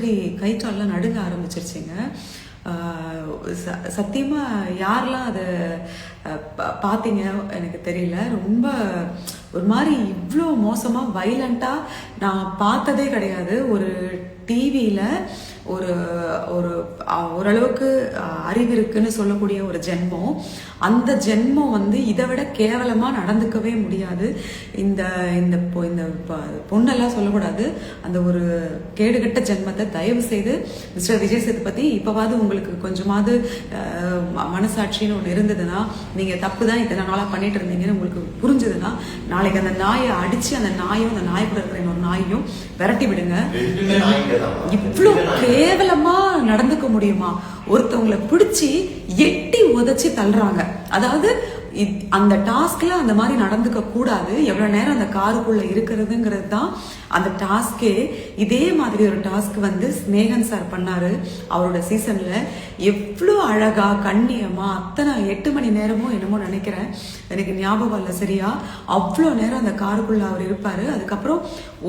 மாதிரி கைக்காலெலாம் நடுங்க ஆரம்பிச்சிருச்சுங்க. சத்தியமாக யாரெல்லாம் அதை பார்த்தீங்க எனக்கு தெரியல. ரொம்ப ஒரு மாதிரி இவ்வளோ மோசமாக வைலண்ட்டாக நான் பார்த்ததே கிடையாது. ஒரு டிவியில் ஒரு ஒரு ஓரளவுக்கு அறிவு இருக்குன்னு சொல்லக்கூடிய ஒரு ஜென்மம், அந்த ஜென்மம் வந்து இதை விட கேவலமாக நடந்துக்கவே முடியாது. இந்த இந்த இந்த பொண்ணெல்லாம் சொல்லக்கூடாது. அந்த ஒரு கேடுகட்ட ஜென்மத்தை தயவு செய்து மிஸ்டர் விஜய் சேதுபதி இப்போவாது உங்களுக்கு கொஞ்சமாவது மனசாட்சின்னு ஒன்று இருந்ததுன்னா, நீங்கள் தப்பு தான் இத்தனை நாளாக பண்ணிட்டு இருந்தீங்கன்னு உங்களுக்கு புரிஞ்சுதுன்னா, நாளைக்கு அந்த நாயை அடித்து அந்த நாயும் அந்த நாய் கூட இருக்கிற இன்னொரு நாயையும் விரட்டி விடுங்க. இவ்வளோ கேவலமா நடந்துக்க முடியுமா? ஒருத்தவங்களை பிடிச்சி எட்டி உதச்சி தள்ளுறாங்க. அதாவது அந்த டாஸ்க்ல அந்த மாதிரி நடந்துக்க கூடாது. எவ்வளவு நேரம் அந்த காருக்குள்ள இருக்கிறதுங்கிறது தான் அந்த டாஸ்கே. இதே மாதிரி ஒரு டாஸ்க் வந்து ஸ்நேகன் சார் பண்ணாரு அவரோட சீசன்ல. எவ்வளோ அழகா கண்ணியமா அத்தனை 8 மணி நேரமும் என்னமோ நினைக்கிறேன், எனக்கு ஞாபகம் இல்லை சரியா. அவ்வளோ நேரம் அந்த காருக்குள்ள அவர் இருப்பாரு. அதுக்கப்புறம்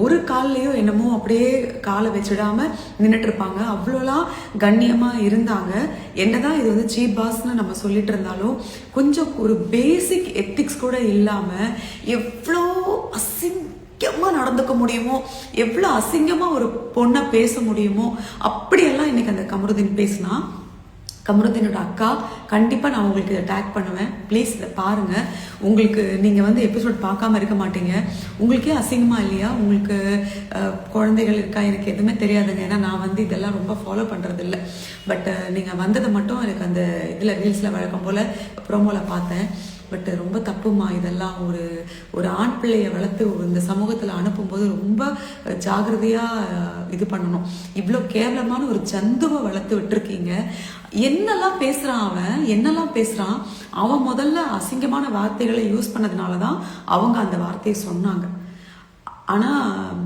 ஒரு கால்லையோ என்னமோ அப்படியே காலை வச்சிடாம நின்றுட்டு இருப்பாங்க. அவ்வளோலாம் கண்ணியமா இருந்தாங்க. என்னதான் இது வந்து சீப் பாஸ்ன்னு நம்ம சொல்லிட்டு இருந்தாலும் கொஞ்சம் ஒரு பேசிக் எத்திக்ஸ் கூட இல்லாம எவ்வளோ அசிங்கமா நடந்துக்க முடியுமோ, எவ்வளோ அசிங்கமா ஒரு பொண்ணை பேச முடியுமோ, அப்படியெல்லாம் இன்னைக்கு அந்த கமருதீன் பேசினா. கமருதீனோட அக்கா கண்டிப்பா நான் உங்களுக்கு இதை டேக் பண்ணுவேன். ப்ளீஸ் இதை பாருங்க. உங்களுக்கு நீங்க வந்து எபிசோட் பார்க்காம இருக்க மாட்டீங்க. உங்களுக்கே அசிங்கமா இல்லையா? உங்களுக்கு குழந்தைகள் இருக்கா? எனக்கு எதுவுமே தெரியாதுங்க. ஏன்னா நான் வந்து இதெல்லாம் ரொம்ப ஃபாலோ பண்றது இல்லை. பட் நீங்க வந்ததை மட்டும் எனக்கு அந்த இதுல ரீல்ஸ்ல வழக்கம் போல ப்ரோமோல பார்த்தேன். பட் ரொம்ப தப்புமா இதெல்லாம். ஒரு ஆண் பிள்ளையை வளர்த்து இந்த சமூகத்தில் அனுப்பும்போது ரொம்ப ஜாகிரதையாக இது பண்ணணும். இவ்வளோ கேவலமான ஒரு ஜந்துவை வளர்த்து விட்டுருக்கீங்க. என்னெல்லாம் பேசுகிறான் அவன், என்னெல்லாம் பேசுகிறான் அவன். முதல்ல அசிங்கமான வார்த்தைகளை யூஸ் பண்ணதுனால தான் அவங்க அந்த வார்த்தையை சொன்னாங்க. ஆனால்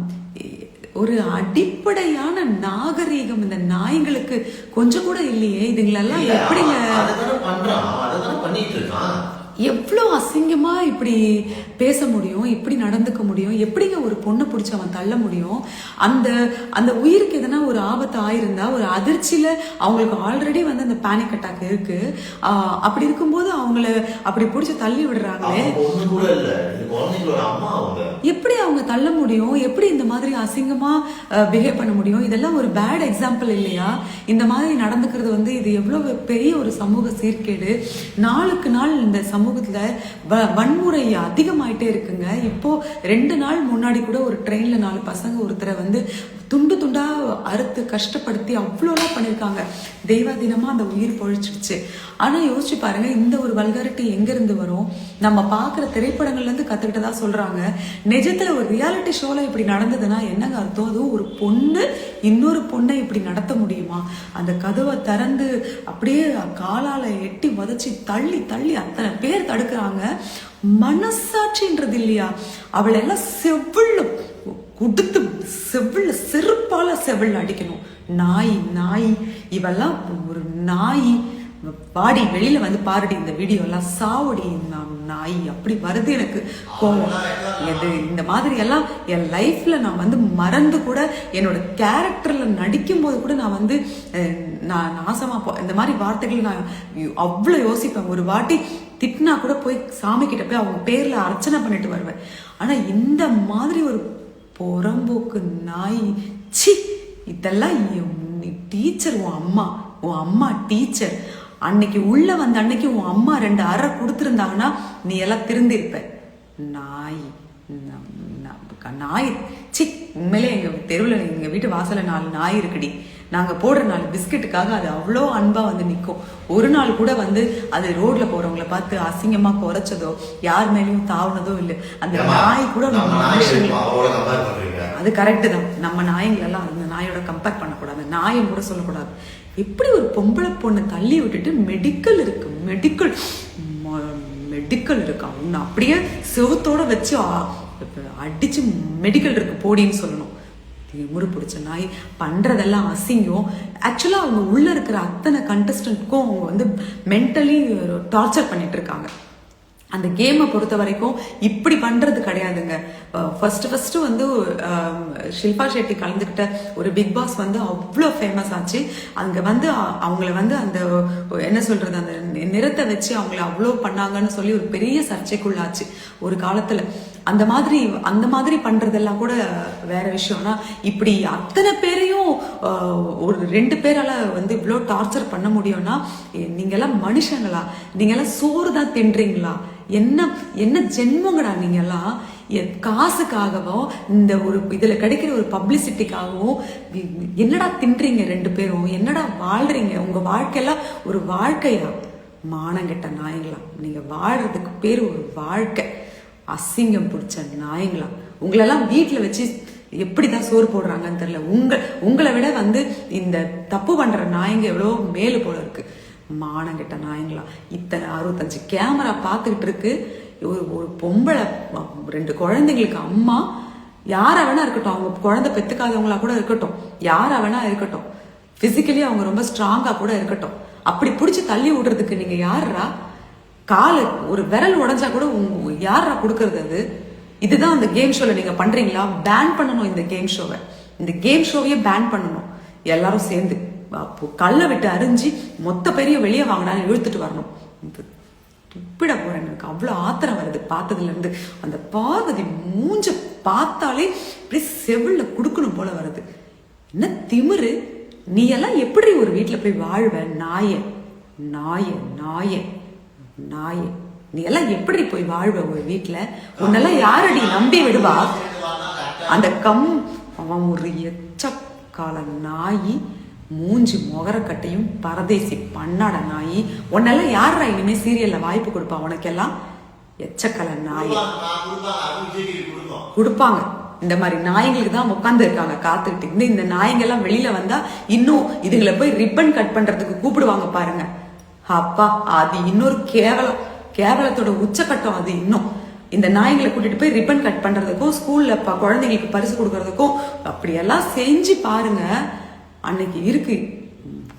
ஒரு அடிப்படையான நாகரீகம் இந்த நாய்களுக்கு கொஞ்சம் கூட இல்லையே. இதுங்களெல்லாம் எப்படிங்க எவ்வளோ அசிங்கமா இப்படி பேச முடியும், இப்படி நடந்துக்க முடியும்? எப்படிங்க ஒரு பொண்ணை பிடிச்சி அவன் தள்ள முடியும்? அந்த அந்த உயிருக்கு எதனா ஒரு ஆபத்து ஆயிருந்தா, ஒரு அதிர்ச்சியில அவங்களுக்கு ஆல்ரெடி வந்து அந்த பேனிக் அட்டாக் இருக்கு. அப்படி இருக்கும்போது அவங்கள அப்படி பிடிச்சி தள்ளி விடுறாங்களே, எப்படி அவங்க தள்ள முடியும்? எப்படி இந்த மாதிரி அசிங்கமா பிஹேவ் பண்ண முடியும்? இதெல்லாம் ஒரு பேட் எக்ஸாம்பிள் இல்லையா? இந்த மாதிரி நடந்துக்கிறது வந்து இது எவ்வளவு பெரிய ஒரு சமூக சீர்கேடு. நாளுக்கு நாள் இந்த சமூகத்துல வன்முறை அதிகமாயிட்டே இருக்குங்க. இப்போ 2 நாள் முன்னாடி கூட ஒரு ட்ரெயின்ல 4 பசங்க ஒருத்தரை வந்து துண்டு துண்டா அறுத்து கஷ்டப்படுத்தி அவ்வளோலாம் பண்ணியிருக்காங்க. தெய்வாதீனமா அந்த உயிர் பொழிச்சிடுச்சு. ஆனா யோசிச்சு பாருங்க, இந்த ஒரு வல்காரிட்டி எங்க இருந்து வரும்? நம்ம பாக்குற திரைப்படங்கள்ல இருந்து கத்துக்கிட்டதா சொல்றாங்க. நிஜத்துல ஒரு ரியாலிட்டி ஷோல இப்படி நடந்ததுன்னா என்னங்க அர்த்தம்? அதுவும் ஒரு பொண்ணு இன்னொரு பொண்ணை இப்படி நடத்த முடியுமா? அந்த கதவை திறந்து அப்படியே காலால எட்டி வதச்சி தள்ளி தள்ளி அத்தனை பேர் தடுக்கிறாங்க. மனசாட்சின்றது இல்லையா? அவளை எல்லாம் செவ்வுள்ள கொடுத்து செவ்வுள்ள செருப்பால செவ்வுள்ள அடிக்கணும். நாய் நாய் இவெல்லாம் ஒரு நாய். பாடி வெளியில வந்து பாருடி இந்த வீடியோ எல்லாம், சாவடி நாய். அப்படி வருது எனக்கு கோவம். எது இந்த மாதிரி எல்லாம் என் லைஃப்ல நான் வந்து மறந்து கூட என்னோட கேரக்டர்ல நடிக்கும் போது கூட நான் வந்து நான் நாசமா இந்த மாதிரி வார்த்தைகள் நான் அவ்வளோ யோசிப்பேன். ஒரு வாட்டி திட்டினா கூட போய் சாமி கிட்ட போய் அவங்க பேர்ல அர்ச்சனை பண்ணிட்டு வருவேன். ஆனா இந்த மாதிரி ஒரு புறம்போக்கு நாய், சி. இதெல்லாம் டீச்சர், உன் அம்மா டீச்சர். அன்னைக்கு உள்ள வந்த அன்னைக்கு உன் அம்மா 2 அறை கொடுத்துருந்தாங்கன்னா நீ எல்லாம் திருந்திருப்ப. நாய் நாய், சி. உண்மையிலே எங்க தெருவில் எங்க வீட்டு வாசல 4 நாய் இருக்குடி. நாங்க போடுற 4 பிஸ்கெட்டுக்காக அது அவ்வளோ அன்பா வந்து நிற்கும். ஒரு நாள் கூட வந்து அது ரோட்ல போறவங்களை பார்த்து அசிங்கமா குறைச்சதோ யார் மேலேயும் தாவுனதோ இல்லை. அந்த நாய் கூட அது கரெக்டு தான். நம்ம நாய்களெல்லாம் அந்த நாயோட கம்பேர் பண்ணக்கூடாது, நாயும் கூட சொல்லக்கூடாது. எப்படி ஒரு பொம்பளை பொண்ணை தள்ளி விட்டுட்டு மெடிக்கல் இருக்கு, மெடிக்கல் இருக்கு, அவனை அப்படியே செவத்தோட வச்சு அடிச்சு மெடிக்கல் இருக்கு போடின்னு சொல்லணும். முறை பிடிச்ச நாய் பண்றதெல்லாம் அசிங்கம். ஆக்சுவலா அவங்க உள்ள இருக்கிற அத்தனை கண்டஸ்டன்ட்க்கும் அவங்க வந்து மென்டலி டார்ச்சர் பண்ணிட்டு இருக்காங்க. அந்த கேமை பொறுத்த வரைக்கும் இப்படி பண்றது கிடையாதுங்க. ஃபர்ஸ்ட் வந்து ஷில்பா ஷெட்டி கலந்துக்கிட்ட ஒரு பிக் பாஸ் வந்து அவ்வளோ ஃபேமஸ் ஆச்சு. அங்க வந்து அவங்கள வந்து அந்த என்ன சொல்றது, அந்த நிறத்தை வச்சு அவங்கள அவ்வளோ பண்ணாங்கன்னு சொல்லி ஒரு பெரிய சர்ச்சைக்குள்ளாச்சு ஒரு காலத்துல. அந்த மாதிரி பண்றதெல்லாம் கூட வேற விஷயம்னா, இப்படி அத்தனை பேரையும் ஒரு 2 பேரால வந்து இவ்வளோ டார்ச்சர் பண்ண முடியும்னா, நீங்க எல்லாம் மனுஷங்களா? நீங்க எல்லாம் சோறு தான் தின்றீங்களா? என்ன ஜென்மங்கடா நீங்க எல்லாம்? காசுக்காகவும் இந்த ஒரு இதுல கிடைக்கிற ஒரு பப்ளிசிட்டிக்காகவும் என்னடா தின்றீங்க 2 பேரும்? என்னடா வாழ்றீங்க? உங்க வாழ்க்கையெல்லாம் ஒரு வாழ்க்கையா? மானங்கெட்ட நாயங்களா, நீங்க வாழ்றதுக்கு பேர் ஒரு வாழ்க்கை. அசிங்கம் பிடிச்ச நாயங்களா, உங்களெல்லாம் வீட்டுல வச்சு எப்படிதான் சோறு போடுறாங்கன்னு தெரியல. உங்களை விட வந்து இந்த தப்பு பண்ற நாயங்க எவ்வளோ மேலு போல இருக்கு. மானங்கிட்ட நாயங்களா, இத்தனை 65 கேமரா பார்த்துக்கிட்டு இருக்கு. ஒரு பொம்பளை 2 குழந்தைங்களுக்கு அம்மா, யாரா வேணா இருக்கட்டும், அவங்க குழந்தை பெத்துக்காதவங்களா கூட இருக்கட்டும், யாரா வேணா இருக்கட்டும், பிசிக்கலி அவங்க ரொம்ப ஸ்ட்ராங்கா கூட இருக்கட்டும், அப்படி பிடிச்சி தள்ளி விடுறதுக்கு நீங்க யாரா? கால ஒரு விரல் உடஞ்சா கூட யாரா கொடுக்கறது? அது இதுதான் அந்த கேம் ஷோல நீங்க பண்றீங்களா? பேன் பண்ணணும் இந்த கேம் ஷோவை. இந்த கேம் ஷோவையே பேன் பண்ணணும் எல்லாரும் சேர்ந்து. கல்லை விட்டு அரிஞ்சு மொத்த பெரிய வெளியே வாங்கினாலும் இழுத்துட்டு வரணும். துப்பிட போறேன், எனக்கு அவ்வளவு ஆத்திரம் வருது பார்த்ததுல இருந்து. அந்த பார்வதி மூஞ்ச பார்த்தாலே இப்படி செவில்ல குடுக்கணும் போல வருது. என்ன திமிரு! நீ எல்லாம் எப்படி ஒரு வீட்டுல போய் வாழ்வ? நாயே நாயே நாயே நாயே, நீ எல்லாம் எப்படி போய் வாழ்வ ஒரு வீட்டுல? உன்னெல்லாம் யாரடி நம்பி விடுவா? அந்த அவன் ஒரு எச்சக்கால நாயி, மூஞ்சி முகரக்கட்டையும் பரதேசி பண்ணாட நாயி. உன்னெல்லாம் யாரா இனிமே சீரியல்ல வாய்ப்பு கொடுப்பா? உனக்கெல்லாம் எச்சக்கல நாயி கொடுப்பாங்க. இந்த மாதிரி நாய்களுக்கு தான் உட்கார்ந்து இருக்காங்க காத்துக்கிட்டு. இந்த நாய்ங்க எல்லாம் வெளியில வந்தா இன்னும் இதுங்களை போய் ரிப்பன் கட் பண்றதுக்கு கூப்பிடுவாங்க பாருங்க. அப்பா, அது இன்னொரு கேவலத்தோட உச்சக்கட்டம். அது இன்னும் இந்த நாய்களை கூட்டிட்டு போய் ரிப்பன் கட் பண்றதுக்கும் ஸ்கூல்ல குழந்தைங்களுக்கு பரிசு கொடுக்கறதுக்கும் அப்படியெல்லாம் செஞ்சு பாருங்க. அன்னைக்கு இருக்கு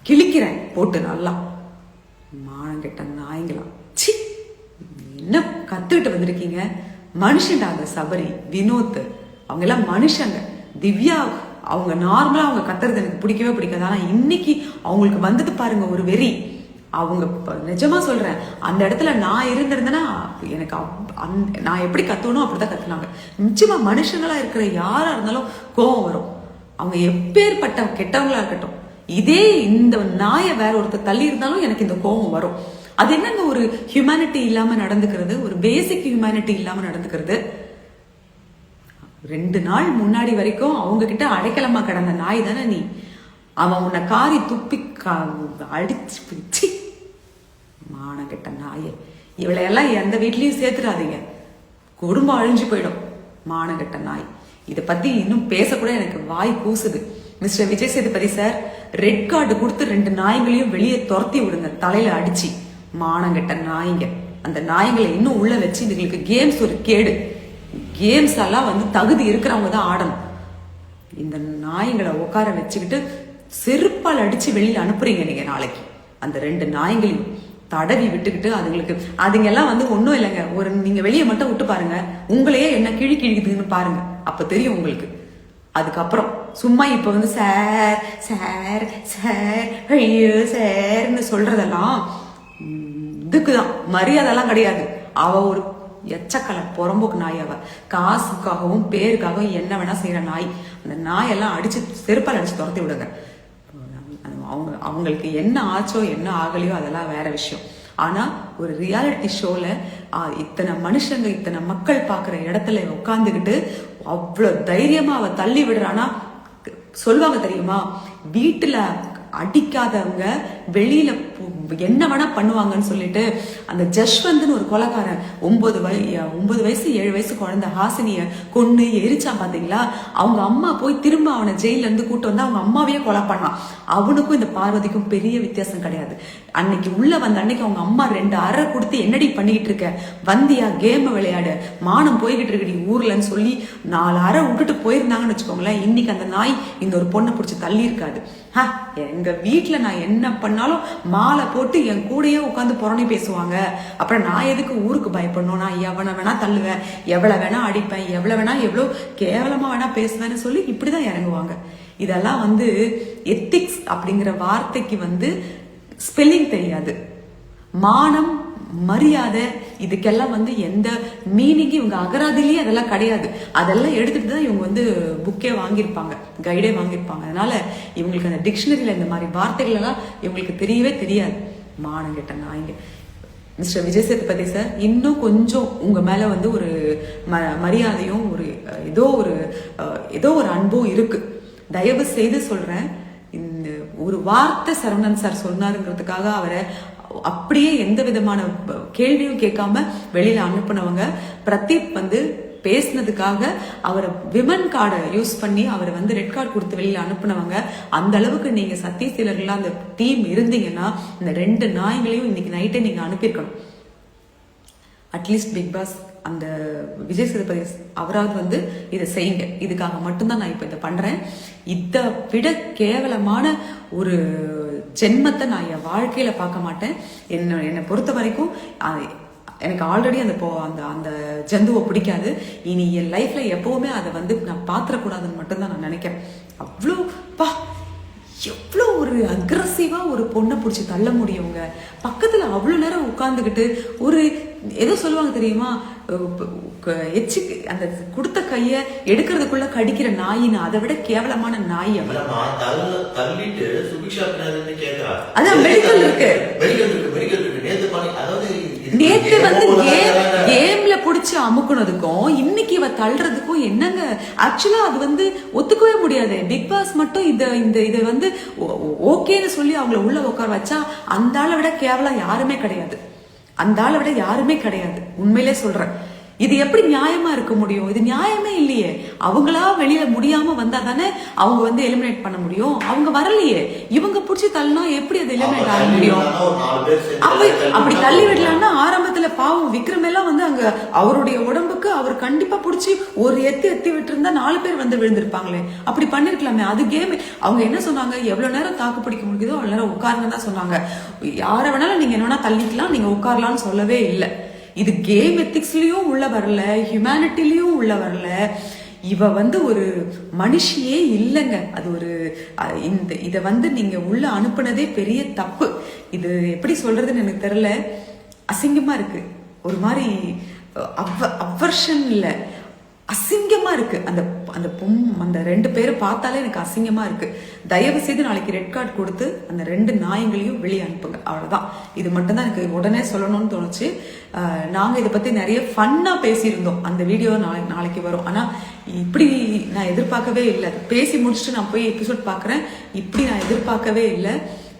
கிழிக்கிறேன் போட்டு நல்லா. மானங்கெட்ட நாய்ங்களா, சி! என்ன கத்துக்கிட்டு வந்திருக்கீங்க? மனுஷன்டா அந்த சபரி, வினோத், அவங்க எல்லாம் மனுஷங்க. திவ்யா அவங்க நார்மலா அவங்க கத்துறது எனக்கு பிடிக்கவே பிடிக்காது. ஆனா இன்னைக்கு அவங்களுக்கு வந்தது பாருங்க ஒரு வெறி. அவங்க நிஜமா சொல்றேன், அந்த இடத்துல நான் இருந்திருந்தேன்னா எனக்கு நான் எப்படி கத்துவணும் அப்படிதான் கத்துனாங்க. நிச்சயமா மனுஷங்களா இருக்கிற யாரா இருந்தாலும் கோவம் வரும். அவங்க எப்பேற்பட்ட கெட்டவங்களா இருக்கட்டும், இதே இந்த நாயை வேற ஒருத்தர் தள்ளி இருந்தாலும் எனக்கு இந்த கோவம் வரும். அது என்னங்க ஒரு ஹியூமனிட்டி இல்லாம நடந்துக்கிறது, ஒரு பேசிக் ஹியூமனிட்டி இல்லாம நடந்துக்கிறது. 2 நாள் முன்னாடி வரைக்கும் அவங்க கிட்ட அடைக்கலமா கிடந்த நாய் தானே நீ. அவன் உன்னை காரி துப்பி அடிச்சு பிடிச்சி. மானங்கெட்ட நாயே, இவளையெல்லாம் எந்த வீட்லயும் சேர்த்துடாதீங்க, குடும்பம் அழிஞ்சு போயிடும். மானங்கெட்ட நாய். இதை பத்தி இன்னும் பேசக்கூட எனக்கு வாய் கூசுது. Mister Vijay Sethupathi sir, red card கொடுத்து 2 நாய்களையும் வெளியே துரத்தி விடுங்க, தலையில அடிச்சு. மானங்கெட்ட நாய்ங்க. அந்த நாய்களை இன்னும் உள்ள வச்சு இதுங்களுக்கு கேம்ஸ் ஒரு கேடு. கேம்ஸ் எல்லாம் வந்து தகுதி இருக்கிறவங்க தான் ஆடணும். இந்த நாய்களை உட்கார வச்சுக்கிட்டு செருப்பால் அடிச்சு வெளியில அனுப்புறீங்க நீங்க நாளைக்கு. அந்த 2 நாய்களையும் தடவி விட்டுக்கிட்டு அதுங்க எல்லாம் வந்து ஒன்னும் இல்லைங்க. ஒரு நீங்க வெளியே மட்டும் விட்டு பாருங்க, உங்களையே என்ன கிழிக்குதுன்னு பாருங்க, அப்ப தெரியும் உங்களுக்கு. அதுக்கப்புறம் சும்மா இப்ப வந்து சார் சார் சார் ஐயோ சார்ன்னு சொல்றதெல்லாம் இதுக்குதான், மரியாதைலாம் கிடையாது. அவ ஒரு எச்சக்கலை புறம்போக்கு நாய். அவ காசுக்காகவும் பேருக்காகவும் என்ன வேணா செய்யற நாய். அந்த நாயெல்லாம் அடிச்சு செருப்பால் அடிச்சு துரத்தி விடுங்க. அவங்களுக்கு என்ன ஆச்சோ என்ன ஆகலையோ அதெல்லாம் வேற விஷயம். ஆனா ஒரு ரியாலிட்டி ஷோல இத்தனை மனுஷங்க இத்தனை மக்கள் பாக்குற இடத்துல உட்காந்துக்கிட்டு அவ்வளவு தைரியமா அவ தள்ளி விடுறானா. சொல்லுவாங்க தெரியுமா, வீட்டுல அடிக்காதவங்க வெளியில என்ன வேணா பண்ணுவாங்கன்னு சொல்லிட்டு. அந்த ஜஷ்வந்த்னு ஒரு கொலைக்காரன் 9 வயசு 7 வயசு குழந்தை ஹாசினிய கொண்டு எரிச்சான் பாத்தீங்களா. அவங்க அம்மா போய் திரும்ப அவனை ஜெயில இருந்து கூட்டு வந்து அவங்க அம்மாவையே கொலை பண்ணான். அவனுக்கும் இந்த பார்வதிக்கும் பெரிய வித்தியாசம் கிடையாது. அன்னைக்கு உள்ள வந்த அன்னைக்கு அவங்க அம்மா 2 அறை கொடுத்து என்னடி பண்ணிட்டு இருக்க, வந்தியா கேம் விளையாடு, மானம் போய்கிட்டு இருக்கடி ஊர்லன்னு சொல்லி 4 அறை விட்டுட்டு போயிருந்தாங்கன்னு வச்சுக்கோங்களேன். இன்னைக்கு அந்த நாய் இந்த ஒரு பொண்ணை பிடிச்சி தள்ளி இருக்காது. எங்க வீட்டுல நான் என்ன பண்ணாலும் மாலை போட்டு என் கூடயே உட்காந்து புறணி பேசுவாங்க. அப்புறம் நான் எதுக்கு ஊருக்கு பயப்படணும், நான் எவனை வேணா தள்ளுவேன், எவ்வளவு வேணா அடிப்பேன், எவ்வளவு வேணா எவ்வளவு கேவலமா வேணா பேசுவேன்னு சொல்லி இப்படிதான் இறங்குவாங்க. இதெல்லாம் வந்து எத்திக்ஸ் அப்படிங்கிற வார்த்தைக்கு வந்து ஸ்பெல்லிங் தெரியாது. மானம், மரியாதை, இதுக்கெல்லாம் வந்து எந்த மீனிங் இவங்க அகராதிலேயே அதெல்லாம் கிடையாது. அதெல்லாம் எடுத்துட்டு தான் இவங்க வந்து புக்கே வாங்கியிருப்பாங்க, கைடே வாங்கியிருப்பாங்க. அதனால இவங்களுக்கு அந்த டிக்ஷனரியில இந்த மாதிரி வார்த்தைகள் எல்லாம் இவங்களுக்கு தெரியவே தெரியாது. மானம் கெட்ட நாய்ங்க. மிஸ்டர் விஜய் சேதுபதி சார், இன்னும் கொஞ்சம் உங்க மேல வந்து ஒரு மரியாதையும் ஒரு ஏதோ ஒரு அன்பும் இருக்கு. தயவு செய்து சொல்றேன், இந்த ஒரு வார்த்தை சரவணன் சார் சொன்னாருங்கிறதுக்காக அவரை அப்படியே எந்த விதமான கேள்வியும் கேட்காம வெளியில அனுப்புனவங்க. பிரதீப் வந்து பேசினதுக்காக அவரை விமன் கார்டை யூஸ் பண்ணி அவரை வந்து ரெட் கார்டு கொடுத்து வெளியில அனுப்புனவங்க. அந்த அளவுக்கு நீங்க சத்தியசீலர்களா அந்த டீம் இருந்தீங்கன்னா இந்த 2 நாய்களையும் இன்னைக்கு நைட்டே நீங்க அனுப்பியிருக்கணும். அட்லீஸ்ட் பிக் பாஸ் அந்த விஜய் சேதுபதி அவராவது வந்து இதை செய்யுங்க. இதுக்காக மட்டும்தான் நான் இப்ப இதை பண்றேன். இதை விட கேவலமான ஒரு ஜென்மத்தை நான் என் வாழ்க்கையில பார்க்க மாட்டேன். என்னை பொறுத்த வரைக்கும் எனக்கு ஆல்ரெடி அந்த ஜந்துவை பிடிக்காது. இனி என் லைஃப்ல எப்பவுமே அதை வந்து நான் பாத்திரக்கூடாதுன்னு மட்டும்தான் நான் நினைக்கிறேன். அவ்வளோ எவ்வளோ ஒரு அக்ரஸிவா ஒரு பொண்ணை பிடிச்சி தள்ள முடியுங்க. பக்கத்துல அவ்வளவு நேரம் உட்கார்ந்துக்கிட்டு ஒரு ஏதோ சொல்லுவாங்க தெரியுமா, எச்சு அந்த கொடுத்த கைய எடுக்கிறதுக்குள்ள கடிக்கிற நாயின்னு, அதை விட கேவலமான நாய். அதான் மெடிக்கல் இருக்கு. நேத்து வந்து கேம்ல புடிச்சு அமுக்குனதுக்கும் இன்னைக்கு இவ தள்ளுறதுக்கும் என்னங்க? ஆக்சுவலா அது வந்து ஒத்துக்கவே முடியாது. பிக் பாஸ் மட்டும் இதை வந்து ஓகேன்னு சொல்லி அவங்கள உள்ள உட்கார வச்சா அந்த ஆளை விட கேவலம் யாருமே கிடையாது. அந்த ஆளை விட யாருமே கிடையாது. உண்மையிலே சொல்றேன். இது எப்படி நியாயமா இருக்க முடியும்? இது நியாயமே இல்லையே. அவங்களா வெளியில முடியாம வந்தா தானே அவங்க வந்து எலிமினேட் பண்ண முடியும். அவங்க வரலையே, இவங்க புடிச்சு தள்ளினா எப்படி அது எலிமினேட் ஆக முடியும்? அப்படி தள்ளி விடலாம்னா ஆரம்பத்துல பாவம் விக்ரம் எல்லாம் வந்து அங்க அவருடைய உடம்புக்கு அவர் கண்டிப்பா புடிச்சு ஒரு எத்தி விட்டு இருந்தா 4 பேர் வந்து விழுந்திருப்பாங்களே. அப்படி பண்ணிருக்கலாமே. அது கேம். அவங்க என்ன சொன்னாங்க, எவ்வளவு நேரம் தாக்கு பிடிக்க முடியுதோ அவ்வளவு நேரம் உட்காருங்க தான் சொன்னாங்க. யாரை வேணாலும் நீங்க என்ன வேணா தள்ளிக்கலாம், நீங்க உட்காரலாம்னு சொல்லவே இல்லை. இது கேம் எத்திக்ஸ்லயும் உள்ள வரல, ஹியூமனிட்டிலயும் உள்ள வரல. இவ வந்து ஒரு மனுஷியே இல்லைங்க. அது ஒரு இத வந்து நீங்க உள்ள அனுப்புனதே பெரிய தப்பு. இது எப்படி சொல்றதுன்னு எனக்கு தெரியல. அசிங்கமா இருக்கு. ஒரு மாதிரி அவர்ஷன் இல்ல, அசிங்கமா இருக்கு. அந்த 2 பேரை பார்த்தாலே எனக்கு அசிங்கமா இருக்கு. தயவு செய்து நாளைக்கு ரெட் கார்டு கொடுத்து அந்த 2 நாயங்களையும் வெளியே அனுப்புங்க. அவ்வளவுதான். இது மட்டும் தான் எனக்கு உடனே சொல்லணும்னு தோணுச்சு. நாங்க இதை பத்தி நிறைய ஃபன்னா பேசியிருந்தோம். அந்த வீடியோ நாளைக்கு வரும். ஆனா இப்படி நான் எதிர்பார்க்கவே இல்லை. பேசி முடிச்சுட்டு நான் போய் எபிசோட் பாக்குறேன். இப்படி நான் எதிர்பார்க்கவே இல்லை.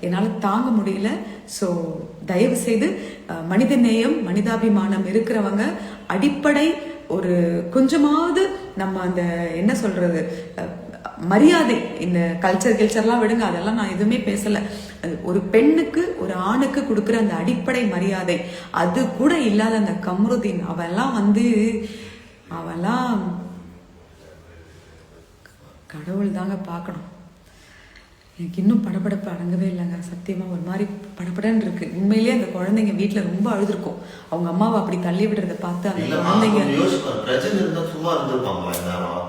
என்னால தாங்க முடியல. ஸோ தயவு செய்து மனித நேயம், மனிதாபிமானம் இருக்கிறவங்க அடிப்படை ஒரு கொஞ்சமாவது நம்ம அந்த என்ன சொல்றது மரியாதை, இந்த கல்ச்சர்லாம் விடுங்க, அதெல்லாம் நான் எதுவுமே பேசல. ஒரு பெண்ணுக்கு ஒரு ஆணுக்கு கொடுக்குற அந்த அடிப்படை மரியாதை அது கூட இல்லாத அந்த கம்ருதீன், அவெல்லாம் கடவுள் தாங்க பார்க்கணும். எனக்கு இன்னும் படபடப்பு அடங்கவே இல்லைங்க. சத்தியமா ஒரு மாதிரி படபடன்னு இருக்கு. உண்மையிலேயே அந்த குழந்தைங்க வீட்டுல ரொம்ப அழுதுருக்கும். அவங்க அம்மாவை அப்படி தள்ளி விடுறத பார்த்து அந்த குழந்தைங்க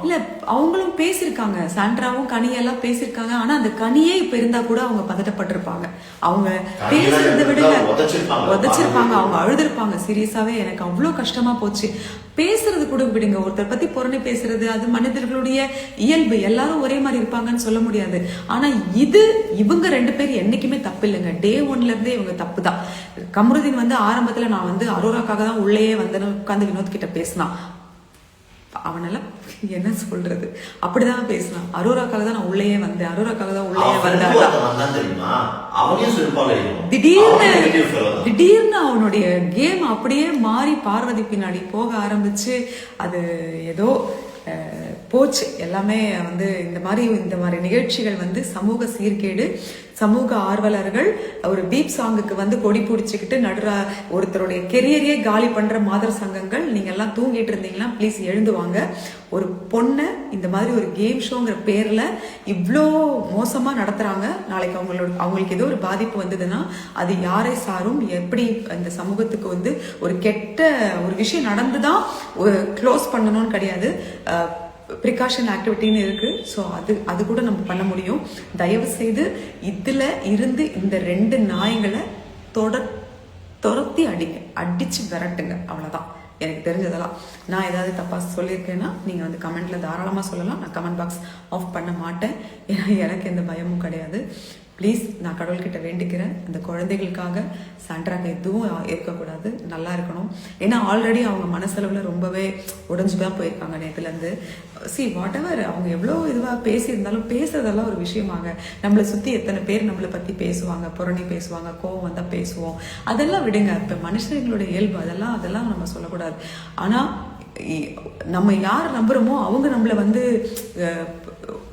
இல்ல, அவங்களும் பேசிருக்காங்க. சாண்ட்ராவும் கனியெல்லாம் பேசிருக்காங்க. ஆனா அந்த கனியே இப்ப இருந்தா கூட அவங்க பதட்டப்பட்டிருப்பாங்க. அவங்க பேசுறதை விட உதச்சிருப்பாங்க, அவங்க அழுதுருப்பாங்க. சீரியஸாவே எனக்கு அவ்வளவு கஷ்டமா போச்சு. பேசுறது கூட விடுங்க, ஒருத்தர் பத்தி புறணி பேசுறது அது மனிதர்களுடைய இயல்பு. எல்லாரும் ஒரே மாதிரி இருப்பாங்கன்னு சொல்ல முடியாது. ஆனா இவங்க 2 பேர் என்னைக்குமே தப்பு இல்லைங்க. டே 1ல இருந்தே இவங்க தப்பு தான். கம்ருதீன் வந்து ஆரம்பத்துல நான் வந்து அரோராக்காக தான் உள்ளேயே வந்து உட்காந்து வினோத் கிட்ட பேசினான். அவனெல்லாம் என்ன சொல்றது, அப்படிதான் பேசினான். அரோராக்காக தான் நான் உள்ளேயே வந்தேன், அரோராக்காக தான் உள்ளேயே திடீர்னு அவனுடைய கேம் அப்படியே மாறி பார்வதி பின்னாடி போக ஆரம்பிச்சு அது ஏதோ போச்சு எல்லாமே. வந்து இந்த மாதிரி நிகழ்ச்சிகள் வந்து சமூக சீர்கேடு, சமூக ஆர்வலர்கள் ஒரு பீப் சாங்குக்கு வந்து கொடி பிடிச்சிக்கிட்டு ஒருத்தருடைய கெரியரையே காலி பண்ற மாதர் சங்கங்கள், நீங்க எல்லாம் தூங்கிட்டு இருந்தீங்கன்னா ப்ளீஸ் எழுந்து வாங்க. ஒரு பொண்ணை இந்த மாதிரி ஒரு கேம் ஷோங்கிற பேர்ல இவ்வளோ மோசமா நடத்துறாங்க. நாளைக்கு அவங்களுக்கு ஏதோ ஒரு பாதிப்பு வந்ததுன்னா அது யாரை சாரும், எப்படி அந்த சமூகத்துக்கு வந்து ஒரு கெட்ட ஒரு விஷயம் நடந்துதான் க்ளோஸ் பண்ணணும்னு கிடையாது. ப்ரிகாஷன் ஆக்டிவிட்டின்னு இருக்கு. ஸோ அது கூட நம்ம பண்ண முடியும். தயவு செய்து இதுல இருந்து இந்த 2 நாய்களை துரத்தி அடிச்சு விரட்டுங்க. அவ்வளவுதான் எனக்கு தெரிஞ்சதெல்லாம். நான் ஏதாவது தப்பா சொல்லியிருக்கேன்னா நீங்க வந்து கமெண்ட்ல தாராளமா சொல்லலாம். நான் கமெண்ட் பாக்ஸ் ஆஃப் பண்ண மாட்டேன். ஏன்னா எனக்கு எந்த பயமும் கிடையாது. ப்ளீஸ் நான் கடவுள்கிட்ட வேண்டிக்கிறேன், அந்த குழந்தைகளுக்காக சாண்ட்ராக்கு எதுவும் இருக்கக்கூடாது, நல்லா இருக்கணும். ஏன்னா ஆல்ரெடி அவங்க மனசளவில் ரொம்பவே உடஞ்சு தான் போயிருக்காங்க நேற்றுலேருந்து. வாட் எவர் அவங்க எவ்வளோ இதுவாக பேசியிருந்தாலும் பேசுறதெல்லாம் ஒரு விஷயமாங்க. நம்மளை சுற்றி எத்தனை பேர் நம்மளை பற்றி பேசுவாங்க, புரணி பேசுவாங்க, கோவம் வந்தால் பேசுவோம், அதெல்லாம் விடுங்க. இப்போ மனுஷங்களோட இயல்பு, அதெல்லாம் நம்ம சொல்லக்கூடாது. ஆனால் நம்ம யார் நம்புறோமோ அவங்க நம்மளை வந்து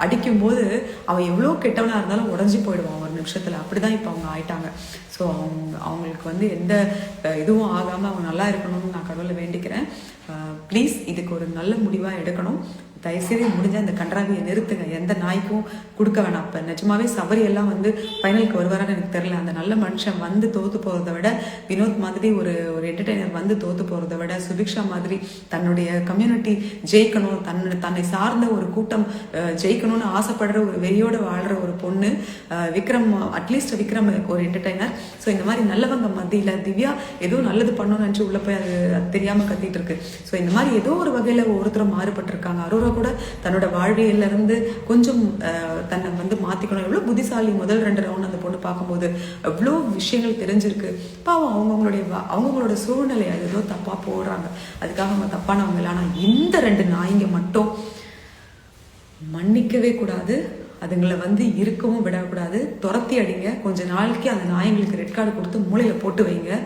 அடிக்கும்போது அவன் எவ்வளோ கெட்டவனா இருந்தாலும் உடஞ்சி போயிடுவான் ஒரு நிமிஷத்துல. அப்படிதான் இப்போ அவங்க ஆயிட்டாங்க. ஸோ அவங்களுக்கு வந்து எந்த இதுவும் ஆகாம அவங்க நல்லா இருக்கணும்னு நான் கடவுளை வேண்டிக்கிறேன். ப்ளீஸ் இதுக்கு ஒரு நல்ல முடிவாக எடுக்கணும். தயவுசெய்து முடிஞ்ச அந்த கன்றாவியை நிறுத்துங்க. எந்த நாய்க்கும் கொடுக்க வேணாம். இப்போ நிஜமாவே சபரி எல்லாம் வந்து ஃபைனலுக்கு வருவாரான்னு எனக்கு தெரியல. அந்த நல்ல மனுஷன் வந்து தோத்து போகிறத விட, வினோத் மாதிரி ஒரு என்டர்டெய்னர் வந்து தோத்து போகிறத விட, சுபிக்ஷா மாதிரி தன்னுடைய கம்யூனிட்டி ஜெயிக்கணும், தன்னை சார்ந்த ஒரு கூட்டம் ஜெயிக்கணும்னு ஆசைப்படுற ஒரு வெறியோடு வாழ்கிற ஒரு பொண்ணு விக்ரம், அட்லீஸ்ட் விக்ரம் ஒரு என்டர்டெய்னர். ஸோ இந்த மாதிரி நல்லவங்க மத்தியில் திவ்யா ஏதோ நல்லது பண்ணணும்னு நினச்சி உள்ளே போய் அது தெரியாமல் கத்திட்டு இருக்கு. ஸோ இந்த மாதிரி ஏதோ ஒரு வகையில் ஒவ்வொருத்தரும் மாறுபட்டிருக்காங்க. அரோரா கூட தன்னோட வாழ்வியல்ல இருந்து கொஞ்சம் தன்னை வந்து மாத்திக்கணும். எவ்வளவு புத்திசாலி. முதல் 2 ரவுண்ட் அந்த பொண்ணு பார்க்கும்போது எவ்வளோ விஷயங்கள் தெரிஞ்சிருக்கு. பாவம் அவங்கவுங்களோட சூழ்நிலை அது ஏதோ தப்பா போடுறாங்க, அதுக்காக அவங்க தப்பானவங்க இல்லை. ஆனா இந்த 2 நாய்ங்க மட்டும் மன்னிக்கவே கூடாது. அதுங்களை வந்து இருக்கவும் விடக்கூடாது. துரத்தி அடிங்க. கொஞ்ச நாளைக்கு அந்த நாய்ங்களுக்கு ரெட் கார்டு கொடுத்து மூளையில போட்டு வைங்க.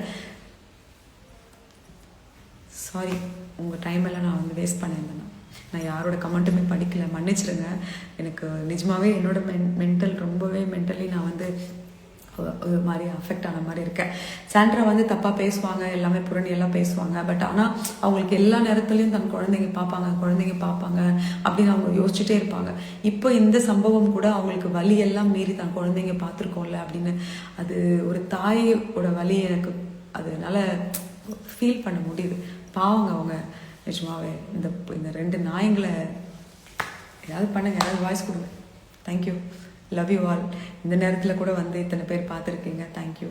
சாரி, உங்கள் டைம் எல்லாம் நான் வந்து வேஸ்ட் பண்ணியிருந்தேன். நான் யாரோட கமெண்ட்டுமே படிக்கல, மன்னிச்சிருங்க. எனக்கு நிஜமாவே என்னோட மென்டலி நான் வந்து ஒரு மாதிரி அஃபெக்ட் ஆன மாதிரி இருக்கேன். சாண்ட்ரா வந்து தப்பாக பேசுவாங்க, எல்லாமே புரணி எல்லாம் பேசுவாங்க. பட் ஆனால் அவங்களுக்கு எல்லா நேரத்துலையும் தன் குழந்தைங்க பார்ப்பாங்க அப்படின்னு அவங்க யோசிச்சுட்டே இருப்பாங்க. இப்போ இந்த சம்பவம் கூட அவங்களுக்கு வலி எல்லாம் மீறி தன் குழந்தைங்க பார்த்துருக்கோம்ல அப்படின்னு, அது ஒரு தாயோட வலி எனக்கு அதனால ஃபீல் பண்ண முடியுது. பாவங்க அவங்க நிஜமாவே. இந்த 2 நாய்ங்களை ஏதாவது பண்ணுங்க, ஏதாவது வாய்ஸ் கொடுங்க. Thank you, love you all. இந்த நேரத்தில் கூட வந்து இத்தனை பேர் பார்த்துருக்கீங்க. தேங்க்யூ.